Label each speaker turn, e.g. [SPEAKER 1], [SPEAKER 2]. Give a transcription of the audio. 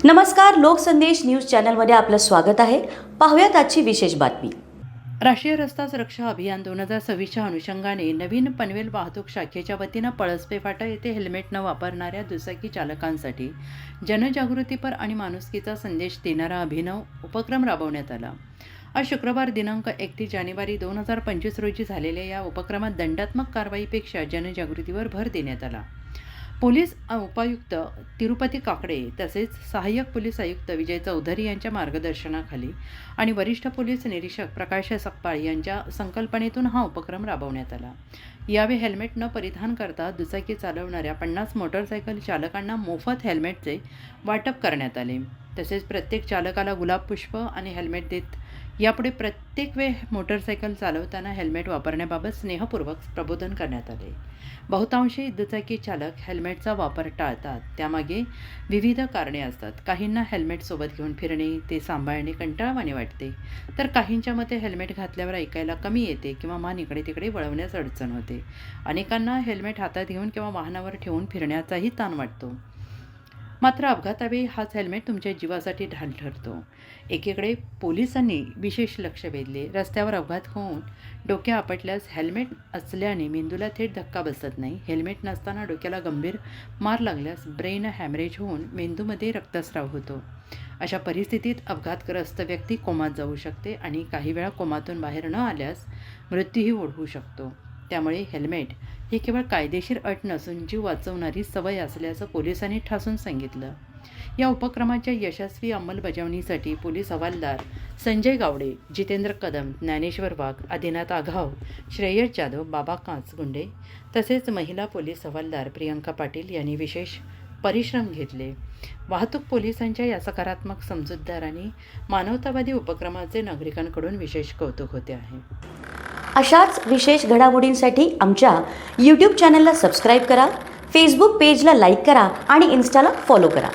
[SPEAKER 1] नमस्कार, लोकसंदेश न्यूज चॅनलमध्ये आपलं स्वागत आहे. पाहूयात आजची विशेष बातमी.
[SPEAKER 2] राष्ट्रीय रस्ता सुरक्षा अभियान 2026च्या अनुषंगाने नवीन पनवेल वाहतूक शाखेच्या वतीनं पळसपे फाटा येथे हेल्मेट न वापरणाऱ्या दुचाकी चालकांसाठी जनजागृतीपर आणि माणुसकीचा संदेश देणारा अभिनव उपक्रम राबवण्यात आला. आज शुक्रवार दिनांक 31 जानेवारी 2025 रोजी झालेल्या या उपक्रमात दंडात्मक कारवाईपेक्षा जनजागृतीवर भर देण्यात आला. पोलीस उपायुक्त तिरुपती काकडे तसेच सहाय्यक पोलीस आयुक्त विजय चौधरी यांच्या मार्गदर्शनाखाली आणि वरिष्ठ पोलीस निरीक्षक प्रकाश सकपाळ यांच्या संकल्पनेतून हा उपक्रम राबवण्यात आला. यावेळी हेल्मेट न परिधान करता दुचाकी चालवणाऱ्या 50 मोटरसायकल चालकांना मोफत हेल्मेटचे वाटप करण्यात आले. तसेच प्रत्येक चालकाला गुलाब पुष्प आणि हेल्मेट देत यापुढे प्रत्येक वेळ मोटरसायकल चालवताना हेल्मेट वापरण्याबाबत स्नेहपूर्वक प्रबोधन करण्यात आले. बहुतांशी दुचाकी चालक हेल्मेटचा वापर टाळतात. त्यामागे विविध कारणे असतात. काहींना हेल्मेट सोबत घेऊन फिरणे ते सांभाळणे कंटाळवाणे वाटते, तर काहींच्या मते हेल्मेट घातल्यावर ऐकायला कमी येते किंवा मान इकडे तिकडे वळवण्यास अडचण होते. अनेकांना हेल्मेट हातात घेऊन किंवा वाहनावर ठेवून फिरण्याचाही ताण वाटतो. मात्र अपघातावेळी हाच हेल्मेट तुमच्या जीवासाठी ढाल ठरतो. एकीकडे पोलिसांनी विशेष लक्ष वेधले. रस्त्यावर अपघात होऊन डोक्या आपटल्यास हेल्मेट असल्याने मेंदूला थेट धक्का बसत नाही. हेल्मेट नसताना डोक्याला गंभीर मार लागल्यास ब्रेन हॅमरेज होऊन मेंदूमध्ये रक्तस्राव होतो. अशा परिस्थितीत अपघातग्रस्त व्यक्ती कोमात जाऊ शकते आणि काही वेळा कोमातून बाहेर न आल्यास मृत्यूही ओढवू शकतो. त्यामुळे हेल्मेट ही केवळ कायदेशीर अट नसून जीव वाचवणारी सवय असल्याचं पोलिसांनी ठासून सांगितलं. या उपक्रमाच्या यशस्वी अंमलबजावणीसाठी पोलीस हवालदार संजय गावडे, जितेंद्र कदम, ज्ञानेश्वर वाघ, आदिनाथ आघाव, श्रेयस जाधव, बाबा काचगुंडे तसेच महिला पोलीस हवालदार प्रियंका पाटील यांनी विशेष परिश्रम घेतले. वाहतूक पोलिसांच्या या सकारात्मक, समजूतदार आणि मानवतावादी उपक्रमाचे नागरिकांकडून विशेष कौतुक होते आहे.
[SPEAKER 1] अशाच विशेष घडामोडींसाठी आमच्या YouTube चॅनलला सबस्क्राईब करा, फेसबुक पेजला लाईक करा आणि इन्स्टाला फॉलो करा.